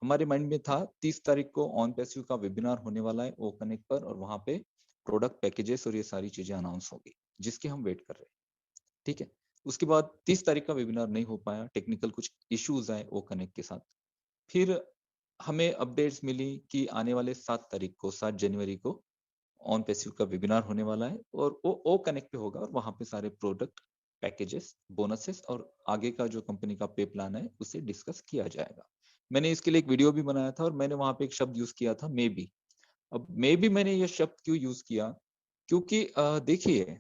हमारे माइंड में था 30 तारीख को ऑन पैसिव का वेबिनार होने वाला है ओ कनेक्ट पर, और वहां पे प्रोडक्ट पैकेजेस और ये सारी चीजें अनाउंस होगी जिसकी हम वेट कर रहे हैं। ठीक है, उसके बाद 30 तारीख का वेबिनार नहीं हो पाया, टेक्निकल कुछ इश्यूज आए ओ कनेक्ट के साथ। फिर हमें अपडेट्स मिली कि आने वाले 7 तारीख को, 7 जनवरी को ऑन पैसिव का वेबिनार होने वाला है, और वो ओ कनेक्ट पे होगा, और वहां पे सारे प्रोडक्ट पैकेजेस, बोनसेस और आगे का जो कंपनी का पे प्लान है उसे डिस्कस किया जाएगा। मैंने इसके लिए एक वीडियो भी बनाया था, और मैंने वहां पे एक शब्द यूज किया था, मे बी। अब मे बी मैंने ये शब्द क्यों यूज किया, क्योंकि देखिए,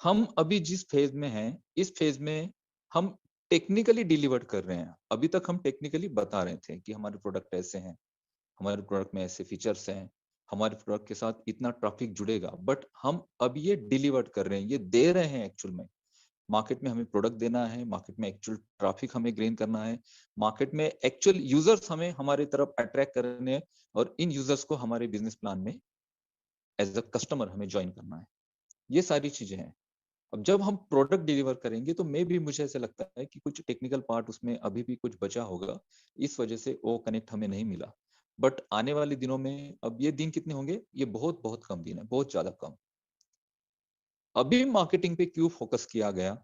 हम अभी जिस फेज में हैं, इस फेज में हम टेक्निकली डिलीवर कर रहे हैं। अभी तक हम टेक्निकली बता रहे थे कि हमारे प्रोडक्ट ऐसे हैं, हमारे प्रोडक्ट में ऐसे फीचर्स हैं, हमारे प्रोडक्ट के साथ इतना ट्रैफिक जुड़ेगा, बट हम अब ये डिलीवर कर रहे हैं, ये दे रहे हैं एक्चुअल में। मार्केट में हमें प्रोडक्ट देना है, मार्केट में एक्चुअल ट्रैफिक हमें गेन करना है, मार्केट में एक्चुअल यूजर्स हमें हमारी तरफ अट्रैक्ट करने हैं, और इन यूजर्स को हमारे बिजनेस प्लान में एज अ कस्टमर हमें ज्वाइन करना है। ये सारी चीजें हैं। अब जब हम प्रोडक्ट डिलीवर करेंगे तो मे भी मुझे ऐसा लगता है कि कुछ टेक्निकल पार्ट उसमें अभी भी कुछ बचा होगा, इस वजह से वो कनेक्ट हमें नहीं मिला। बट आने वाले दिनों में, अब ये दिन कितने होंगे, ये बहुत बहुत कम दिन है, बहुत ज्यादा कम। अभी मार्केटिंग पे क्यों फोकस किया गया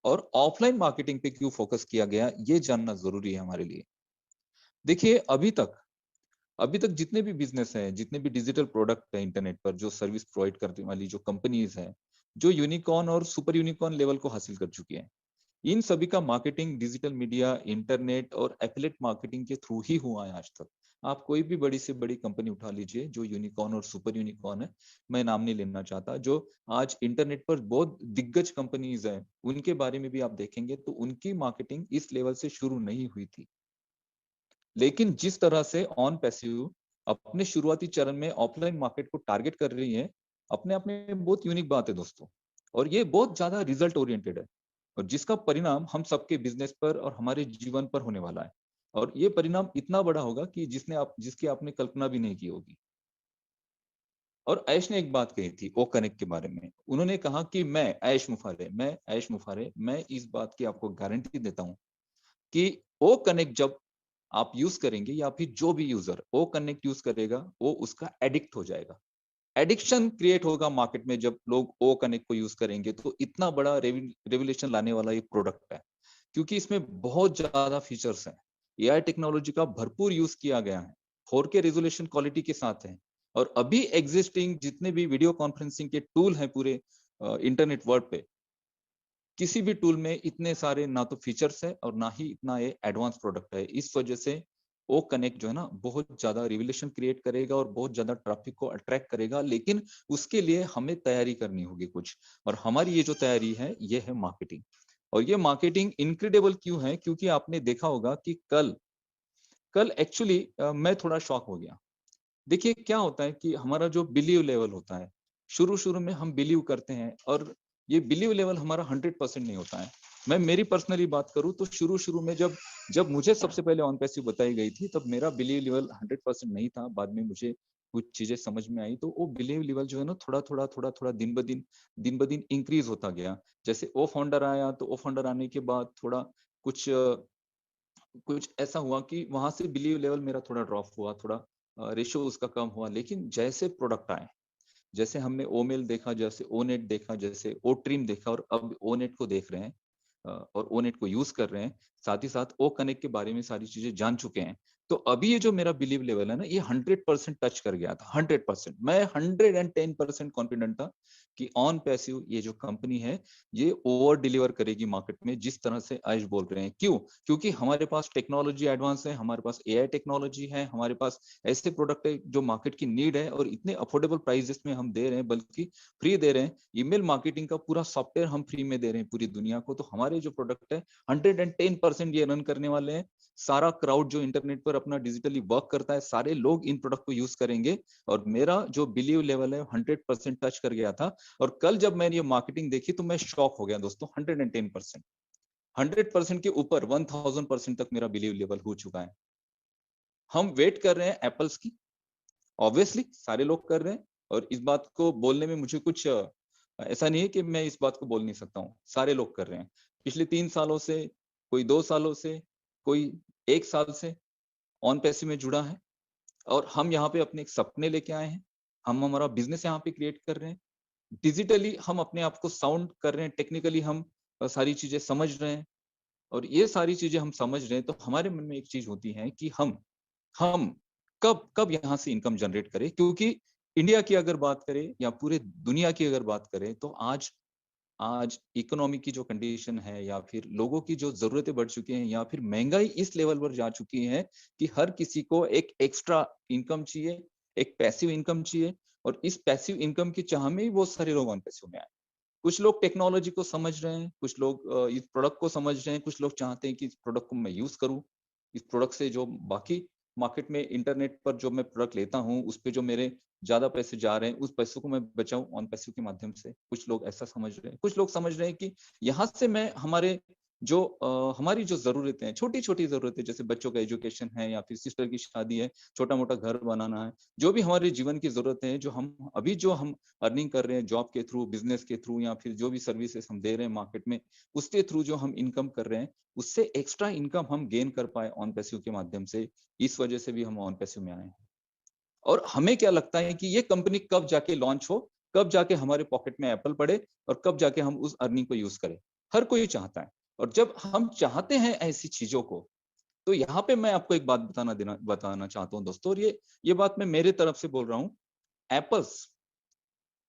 और ऑफलाइन मार्केटिंग पे क्यों फोकस किया गया, ये जानना जरूरी है हमारे लिए। देखिए, अभी तक जितने भी बिजनेस हैं, जितने भी डिजिटल प्रोडक्ट है इंटरनेट पर, जो सर्विस प्रोवाइड करने वाली जो कंपनीज हैं, जो यूनिकॉर्न और सुपर यूनिकॉर्न लेवल को हासिल कर चुकी हैं, इन सभी का मार्केटिंग डिजिटल मीडिया, इंटरनेट और एफिलिएट मार्केटिंग के थ्रू ही हुआ है आज तक। आप कोई भी बड़ी से बड़ी कंपनी उठा लीजिए जो यूनिकॉर्न और सुपर यूनिकॉर्न है, मैं नाम नहीं लेना चाहता, जो आज इंटरनेट पर बहुत दिग्गज कंपनीज हैं, उनके बारे में भी आप देखेंगे तो उनकी मार्केटिंग इस लेवल से शुरू नहीं हुई थी। लेकिन जिस तरह से ऑन पैसिव अपने शुरुआती चरण में ऑफलाइन मार्केट को टारगेट कर रही है, अपने आप में बहुत यूनिक बात है दोस्तों। और ये बहुत ज्यादा रिजल्ट ओरिएंटेड है, और जिसका परिणाम हम सबके बिजनेस पर और हमारे जीवन पर होने वाला है। और ये परिणाम इतना बड़ा होगा कि जिसकी आपने कल्पना भी नहीं की होगी। और ऐश ने एक बात कही थी ओ कनेक्ट के बारे में। उन्होंने कहा कि मैं इस बात की आपको गारंटी देता हूं कि ओ कनेक्ट जब आप यूज करेंगे, या फिर जो भी यूजर ओ कनेक्ट यूज करेगा, वो उसका एडिक्ट हो जाएगा। एडिक्शन क्रिएट होगा मार्केट में जब लोग ओ कनेक्ट को यूज करेंगे। तो इतना बड़ा रेवोल्यूशन लाने वाला ये प्रोडक्ट है, क्योंकि इसमें बहुत ज्यादा फीचर्स हैं। एआई टेक्नोलॉजी का भरपूर यूज किया गया है, 4K रेजोल्यूशन क्वालिटी के साथ है। और अभी एग्जिस्टिंग जितने भी वीडियो कॉन्फ्रेंसिंग के टूल हैं पूरे इंटरनेट वर्ल्ड पे, किसी भी टूल में इतने सारे ना तो फीचर्स है और ना ही इतना ये एडवांस प्रोडक्ट है। इस वजह से ओ कनेक्ट जो है ना, बहुत ज्यादा रिवोल्यूशन क्रिएट करेगा और बहुत ज्यादा ट्रैफिक को अट्रैक्ट करेगा। लेकिन उसके लिए हमें तैयारी करनी होगी कुछ, और हमारी ये जो तैयारी है ये है मार्केटिंग। और ये मार्केटिंग इनक्रेडिबल क्यों है, क्योंकि आपने देखा होगा कि कल कल एक्चुअली मैं थोड़ा शॉक हो गया। देखिए क्या होता है कि हमारा जो बिलीव लेवल होता है, शुरू शुरू में हम बिलीव करते हैं, और ये बिलीव लेवल हमारा 100% नहीं होता है। मैं मेरी पर्सनली बात करूं तो शुरू शुरू में जब जब मुझे सबसे पहले ऑन पैसिव बताई गई थी, तब मेरा बिलीव लेवल 100% नहीं था। बाद में मुझे कुछ चीजें समझ में आई, तो वो बिलीव लेवल जो है ना, थोड़ा दिन ब दिन इंक्रीज होता गया। जैसे ओ फाउंडर आया, तो ओ फाउंडर आने के बाद थोड़ा कुछ कुछ ऐसा हुआ कि वहां से बिलीव लेवल मेरा थोड़ा ड्रॉप हुआ, थोड़ा रेशो उसका कम हुआ। लेकिन जैसे प्रोडक्ट आए, जैसे हमने ओमेल देखा, जैसे ओनेट देखा, जैसे ओ ट्रिम देखा, और अब ओनेट को देख रहे हैं, और ओनेट को यूज कर रहे हैं, साथ ही साथ ओ कनेक्ट के बारे में सारी चीजें जान चुके हैं। तो अभी ये जो मेरा बिलीव लेवल है ना, ये 100% टच कर गया था। 100%, मैं 110% कॉन्फिडेंट था कि ऑन पैसिव ये जो कंपनी है, ये ओवर डिलीवर करेगी मार्केट में, जिस तरह से आयुष बोल रहे हैं। क्यों? क्योंकि हमारे पास टेक्नोलॉजी एडवांस है, हमारे पास एआई टेक्नोलॉजी है, हमारे पास ऐसे प्रोडक्ट है जो मार्केट की नीड है, और इतने अफोर्डेबल प्राइसेस में हम दे रहे हैं, बल्कि फ्री दे रहे हैं। ईमेल मार्केटिंग का पूरा सॉफ्टवेयर हम फ्री में दे रहे हैं पूरी दुनिया को। तो हमारे जो प्रोडक्ट है 110% ये रन करने वाले हैं। सारा क्राउड जो इंटरनेट पर अपना डिजिटली वर्क करता है, सारे लोग इन प्रोडक्ट को यूज करेंगे। और मेरा जो बिलीव लेवल है 100% टच कर गया था। और कल जब मैंने ये मार्केटिंग देखी तो मैं शॉक हो गया दोस्तों। 110%, 100% के ऊपर 1000% तक मेरा बिलीव लेवल हो चुका है। हम वेट कर रहे हैं एप्पल्स की, ऑब्वियसली सारे लोग कर रहे हैं। और इस बात को बोलने में मुझे कुछ ऐसा नहीं है कि मैं इस बात को बोल नहीं सकता हूँ, सारे लोग कर रहे हैं। पिछले 3 सालों से, कोई 2 सालों से, कोई 1 साल से ऑन पैसिव में जुड़ा है और हम यहाँ पे अपने एक सपने लेके आए हैं। हम हमारा बिज़नेस यहाँ पे क्रिएट कर रहे हैं। डिजिटली हम अपने आप को साउंड कर रहे हैं, टेक्निकली हम सारी चीज़ें समझ रहे हैं और ये सारी चीज़ें हम समझ रहे हैं, तो हमारे मन में एक चीज़ होती है कि हम कब कब यहाँ से इनकम जनरेट करें, क्योंकि इंडिया की अगर बात करें या पूरे दुनिया की अगर बात करें तो आज आज इकोनॉमी की जो कंडीशन है या फिर लोगों की जो ज़रूरतें बढ़ चुकी हैं या फिर महँगाई इस लेवल पर जा चुकी है कि हर किसी को एक एक्स्ट्रा इनकम चाहिए, एक पैसिव इनकम चाहिए और इस पैसिव इनकम की चाह में ही बहुत सारे लोग ऑन पैसिव में आए। कुछ लोग टेक्नोलॉजी को समझ रहे हैं, कुछ लोग इस प्रोडक्ट को समझ रहे हैं, कुछ लोग चाहते हैं कि इस प्रोडक्ट को मैं यूज़ करूँ। इस प्रोडक्ट से जो बाकी मार्केट में इंटरनेट पर जो मैं प्रोडक्ट लेता हूँ, उस पे जो मेरे ज़्यादा पैसे जा रहे हैं, उस पैसों को मैं बचाऊँ ऑन पैसिव के माध्यम से। कुछ लोग ऐसा समझ रहे हैं। कुछ लोग समझ रहे हैं कि यहाँ से मैं हमारी जो ज़रूरतें हैं, छोटी-छोटी ज़रूरतें जैसे बच्चों का एजुकेशन है या फिर सिस्टर की शादी है, छोटा-मोटा घर बनाना है, जो भी हमारे जीवन की ज़रूरतें हैं, जो हम अर्निंग कर रहे हैं जॉब के थ्रू, बिज़नेस के थ्रू या फिर जो भी सर्विसेज़ हम दे रहे हैं मार्केट में, उसके थ्रू जो हम इनकम कर रहे हैं, उससे एक्स्ट्रा इनकम हम गेन कर पाएँ ऑन पैसिव के माध्यम से, इस वजह से भी हम ऑन पैसिव में आए हैं। और हमें क्या लगता है कि ये कंपनी कब जाके लॉन्च हो, कब जाके हमारे पॉकेट में एप्पल पड़े और कब जाके हम उस अर्निंग को यूज़ करें। हर कोई चाहता है और जब हम चाहते हैं ऐसी चीज़ों को, तो यहाँ पे मैं आपको एक बात बताना चाहता हूँ दोस्तों, और ये बात मैं मेरे तरफ से बोल रहा हूँ। एप्पल्स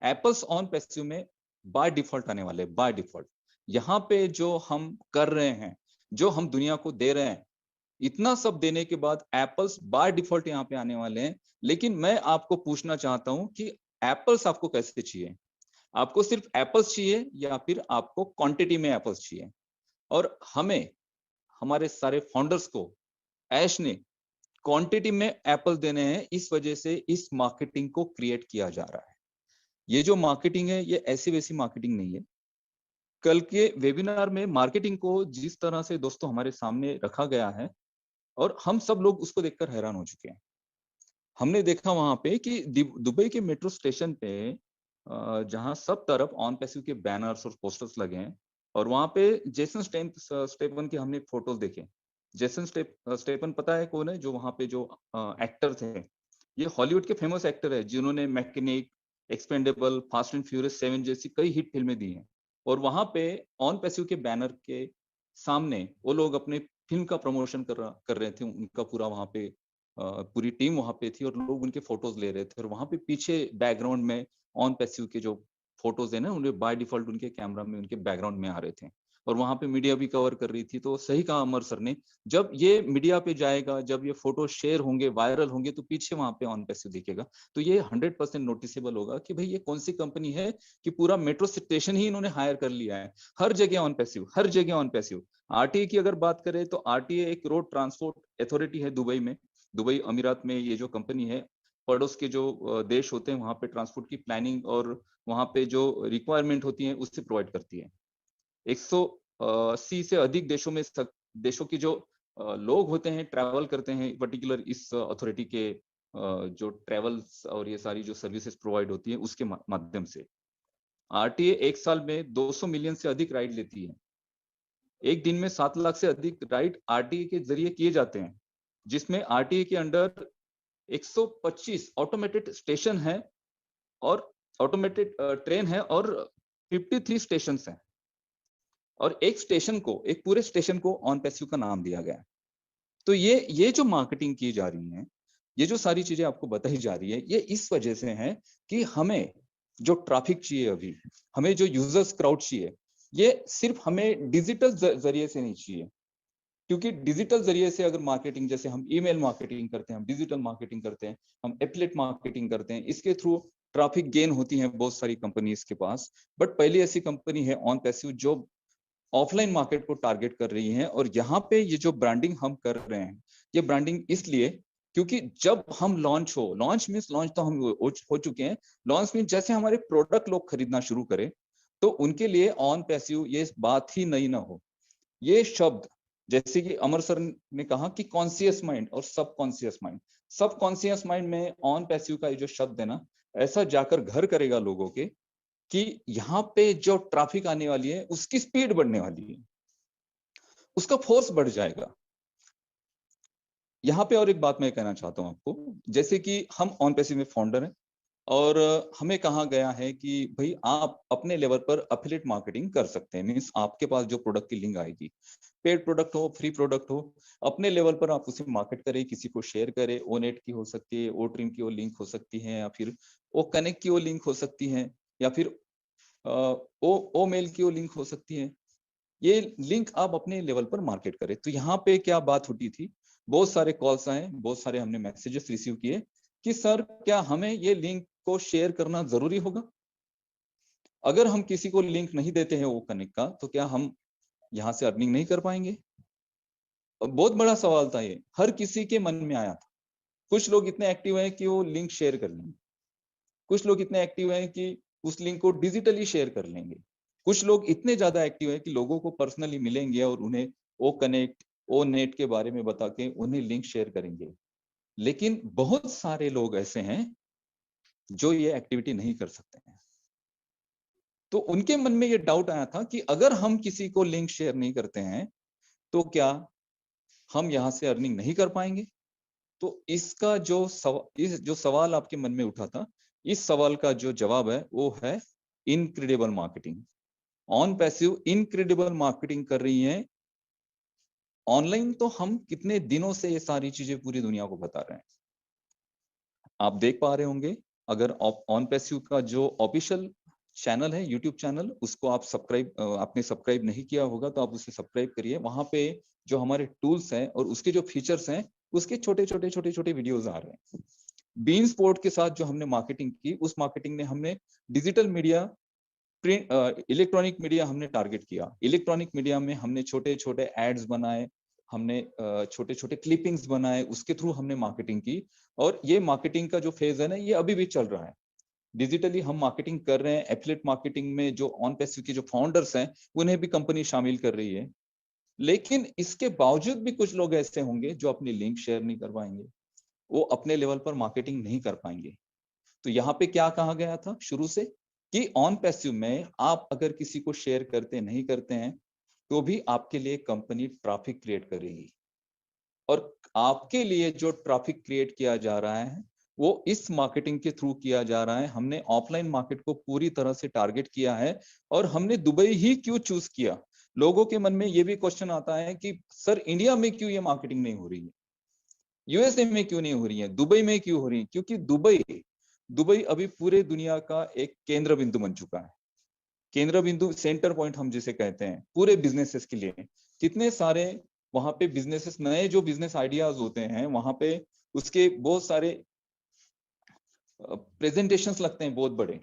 एप्पल्स ऑन पैसिव में बाय डिफ़ॉल्ट आने वाले हैं, बाय डिफ़ॉल्ट। यहाँ पे जो हम कर रहे हैं, जो हम दुनिया को दे रहे हैं, इतना सब देने के बाद एप्पल्स बाय डिफ़ॉल्ट यहाँ पे आने वाले हैं। लेकिन मैं आपको पूछना चाहता हूँ कि एप्पल्स आपको कैसे चाहिए? आपको सिर्फ़ एप्पल्स चाहिए या फिर आपको क्वांटिटी में एप्पल्स चाहिए? और हमारे सारे फाउंडर्स को ऐश ने क्वांटिटी में एप्पल देने हैं, इस वजह से इस मार्केटिंग को क्रिएट किया जा रहा है। ये जो मार्केटिंग है, ये ऐसी-वैसी मार्केटिंग नहीं है। कल के वेबिनार में मार्केटिंग को जिस तरह से दोस्तों हमारे सामने रखा गया है और हम सब लोग उसको देखकर हैरान हो चुके हैं। हमने देखा वहाँ पे कि दुबई के मेट्रो स्टेशन पे जहाँ सब तरफ ऑन पैसिव के बैनर्स और पोस्टर्स लगे हैं और वहाँ पे स्टेपन के हमने फोटोज़ देखे। स्टेपन पता है कौन है? जो वहाँ पे जो एक्टर थे। ये हॉलीवुड के फेमस एक्टर है जिन्होंने Mechanic, Expendable, Fast and Furious 7 जैसी कई हिट फ़िल्में दी हैं। और वहाँ पे ऑन पैसिव के बैनर के सामने वो लोग अपने फ़िल्म का प्रमोशन कर रहे थे। उनका पूरा वहाँ पे पूरी टीम वहाँ पे थी और लोग उनके फ़ोटोज़ ले रहे थे और वहाँ पे पीछे बैकग्राउंड में ऑन पैसिव के जो फ़ोटोज़ है ना, उन्हें बाय डिफ़ॉल्ट उनके कैमरा में उनके बैकग्राउंड में आ रहे थे। और वहाँ पे मीडिया भी कवर कर रही थी, तो सही कहा अमर सर ने, जब ये मीडिया पे जाएगा, जब ये फ़ोटो शेयर होंगे, वायरल होंगे, तो पीछे वहाँ पे ऑन पैसिव दिखेगा। तो ये 100% नोटिसेबल होगा कि भई ये कौन-सी कंपनी है कि पूरा मेट्रो स्टेशन ही इन्होंने हायर कर लिया है। हर जगह ऑन पैसिव, हर जगह ऑन पैसिव। आरटीए की अगर बात करें तो आरटीए एक रोड ट्रांसपोर्ट अथॉरिटी है दुबई में। दुबई अमीरात में ये जो कंपनी है, पड़ोस के जो देश होते हैं, वहाँ पे ट्रांसपोर्ट की प्लानिंग और वहाँ पे जो रिक्वायरमेंट होती है, उससे प्रोवाइड करती है। 180 से अधिक देशों की जो लोग होते हैं, ट्रैवल करते हैं पर्टिकुलर इस अथॉरिटी के जो ट्रैवल्स और ये सारी जो सर्विसेज़ प्रोवाइड होती है, उसके माध्यम से। आरटीए 1 साल में 200 मिलियन से अधिक राइड लेती है। एक दिन में 7 लाख से अधिक राइड आरटीए के ज़रिए किए जाते हैं, जिसमें आरटीए के अंडर 125 ऑटोमेटेड स्टेशन हैं और ऑटोमेटेड ट्रेन है और 53 स्टेशंस हैं। और एक पूरे स्टेशन को ऑन पैसिव का नाम दिया गया है। तो ये जो मार्केटिंग की जा रही है, ये जो सारी चीज़ें आपको बताई जा रही है, ये इस वजह से है कि हमें जो ट्रैफिक चाहिए अभी, हमें जो यूज़र्स क्राउड चाहिए, ये सिर्फ़ हमें डिजिटल ज़रिए से नहीं चाहिए। क्योंकि डिजिटल ज़रिए से अगर मार्केटिंग, जैसे हम ईमेल मार्केटिंग करते हैं, हम डिजिटल मार्केटिंग करते हैं, हम एफिलिएट मार्केटिंग करते हैं, इसके थ्रू ट्रैफिक गेन होती है बहुत सारी कंपनीज़ के पास। बट पहली ऐसी कंपनी है ऑन पैसिव जो ऑफलाइन मार्केट को टारगेट कर रही हैं और यहाँ पे ये जो ब्रांडिंग हम कर रहे हैं, ये ब्रांडिंग इसलिए क्योंकि जब हम लॉन्च तो हम हो चुके हैं। लॉन्च मीन्स जैसे हमारे प्रोडक्ट लोग खरीदना शुरू करें, तो उनके लिए ऑन पैसिव ये बात ही नहीं ना हो। ये शब्द, जैसे कि अमर सर ने कहा कि कॉन्शियस माइंड और सब कॉन्शियस माइंड में ऑन पैसिव का ये जो शब्द है ना, ऐसा जाकर घर करेगा लोगों के कि यहाँ पे जो ट्रैफिक आने वाली है, उसकी स्पीड बढ़ने वाली है, उसका फोर्स बढ़ जाएगा। यहाँ पे और एक बात मैं कहना चाहता हूँ आपको, जैसे कि हम ऑन पैसिव में फाउंडर हैं और हमें कहा गया है कि भाई आप अपने लेवल पर अफिलिएट मार्केटिंग कर सकते हैं। मीन्स आपके पास जो प्रोडक्ट की लिंक आएगी, पेड प्रोडक्ट हो, फ्री प्रोडक्ट हो, अपने लेवल पर आप उसे मार्केट करें, किसी को शेयर करें। ओ नेट की हो सकती है, ओ ट्रिम की वो लिंक हो सकती है, या फिर ओ कनेक्ट की वो लिंक हो सकती है, या फिर ओ मेल की वो लिंक हो सकती है। ये लिंक आप अपने लेवल पर मार्केट करें। तो यहाँ पे क्या बात होती थी, बहुत सारे कॉल्स आए, बहुत सारे हमने मैसेजेस रिसीव किए कि सर क्या हमें ये लिंक को शेयर करना जरूरी होगा? अगर हम किसी को लिंक नहीं देते हैं वो कनेक्ट का, तो क्या हम यहाँ से अर्निंग नहीं कर पाएंगे? और बहुत बड़ा सवाल था ये, हर किसी के मन में आया था। कुछ लोग इतने एक्टिव हैं कि वो लिंक शेयर कर लेंगे, कुछ लोग इतने एक्टिव हैं कि उस लिंक को डिजिटली शेयर कर लेंगे, कुछ लोग इतने ज्यादा एक्टिव हैं कि लोगों को पर्सनली मिलेंगे और उन्हें ओ कनेक्ट, ओ नेट के बारे में बता के उन्हें लिंक शेयर करेंगे। लेकिन बहुत सारे लोग ऐसे हैं जो ये एक्टिविटी नहीं कर सकते हैं। तो उनके मन में ये डाउट आया था कि अगर हम किसी को लिंक शेयर नहीं करते हैं तो क्या हम यहाँ से अर्निंग नहीं कर पाएंगे? तो इसका इस जो सवाल आपके मन में उठा था, इस सवाल का जो जवाब है वो है incredible marketing. On passive incredible marketing कर रही है। ऑनलाइन तो हम कितने दिनों से ये सारी चीजें पूरी दुनिया को बता रहे हैं। आप देख पा रहे होंगे, अगर ऑन पैसिव का जो ऑफिशियल चैनल है, यूट्यूब चैनल, उसको आप आपने सब्सक्राइब नहीं किया होगा तो आप उसे सब्सक्राइब करिए। वहां पे जो हमारे टूल्स हैं और उसके जो फीचर्स हैं, उसके छोटे छोटे छोटे छोटे वीडियोज आ रहे हैं। बीन स्पोर्ट के साथ जो हमने मार्केटिंग की, उस मार्केटिंग ने हमने digital media, print, electronic media हमने टारगेट किया। इलेक्ट्रॉनिक मीडिया में हमने छोटे छोटे एड्स बनाए, हमने छोटे छोटे क्लिपिंग्स बनाए, उसके थ्रू हमने मार्केटिंग की। और ये मार्केटिंग का जो फेज है ना, ये अभी भी चल रहा है। डिजिटली हम मार्केटिंग कर रहे हैं। एफिलिएट मार्केटिंग में जो ऑन पैसिव के जो फाउंडर्स हैं, उन्हें भी कंपनी शामिल कर रही है। लेकिन इसके बावजूद भी कुछ लोग ऐसे होंगे जो अपनी लिंक शेयर नहीं कर पाएंगे, वो अपने लेवल पर मार्केटिंग नहीं कर पाएंगे। तो यहाँ पे क्या कहा गया था शुरू से कि ऑन पैसिव में आप अगर किसी को शेयर करते नहीं करते हैं तो भी आपके लिए कंपनी ट्रैफिक क्रिएट करेगी। और आपके लिए जो ट्रैफिक क्रिएट किया जा रहा है वो इस मार्केटिंग के थ्रू किया जा रहा है। हमने ऑफलाइन मार्केट को पूरी तरह से टारगेट किया है। और हमने दुबई ही क्यों चूज किया? लोगों के मन में ये भी क्वेश्चन आता है कि सर इंडिया में क्यों ये मार्केटिंग नहीं हो रही है, यूएसए में क्यों नहीं हो रही है, दुबई में क्यों हो रही है? क्योंकि दुबई दुबई अभी पूरे दुनिया का एक केंद्र बिंदु बन चुका है। केंद्र बिंदु, सेंटर पॉइंट हम जिसे कहते हैं पूरे बिजनेसेस के लिए। कितने सारे वहां पे बिजनेसेस, नए जो बिजनेस आइडियाज होते हैं वहां पे, उसके बहुत सारे प्रेजेंटेशंस लगते हैं बहुत बड़े।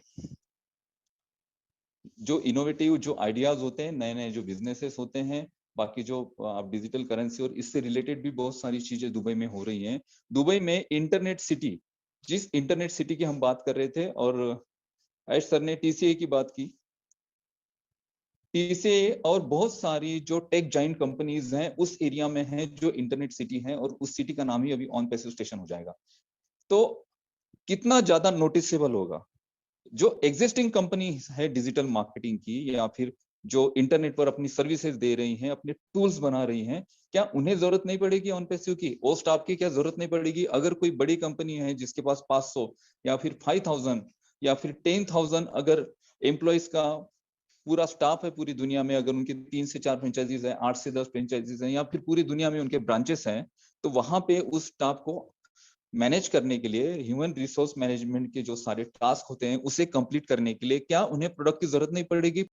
जो इनोवेटिव जो आइडियाज होते हैं, नए नए जो बिजनेसेस होते हैं, बाकी जो आप डिजिटल करेंसी और इससे रिलेटेड भी बहुत सारी चीजें दुबई में हो रही हैं। दुबई में इंटरनेट सिटी, जिस इंटरनेट सिटी की हम बात कर रहे थे, और ऐश सर ने टीसीए की बात की, टीसीए और बहुत सारी जो टेक जाइंट कंपनीज हैं उस एरिया में हैं जो इंटरनेट सिटी है, और उस सिटी का नाम ही अभी ऑन पैसिव स्टेशन हो जाएगा। तो कितना ज्यादा नोटिसेबल होगा। जो एग्जिस्टिंग कंपनी है डिजिटल मार्केटिंग की, या फिर जो इंटरनेट पर अपनी सर्विसेज दे रही हैं, अपने टूल्स बना रही हैं, क्या उन्हें जरूरत नहीं पड़ेगी ऑन पैसिव की? ओ स्टाफ की क्या जरूरत नहीं पड़ेगी? अगर कोई बड़ी कंपनी है जिसके पास 500 या फिर 5000 या फिर 10,000 अगर एम्प्लॉयज का पूरा स्टाफ है पूरी दुनिया में, अगर उनके 3 से 4 फ्रेंचाइजीज है, 8 से 10 फ्रेंचाइजीज हैं, या फिर पूरी दुनिया में उनके ब्रांचेस हैं, तो वहां पे उस स्टाफ को मैनेज करने के लिए, ह्यूमन रिसोर्स मैनेजमेंट के जो सारे टास्क होते हैं उसे कंप्लीट करने के लिए क्या उन्हें प्रोडक्ट की जरूरत नहीं पड़ेगी?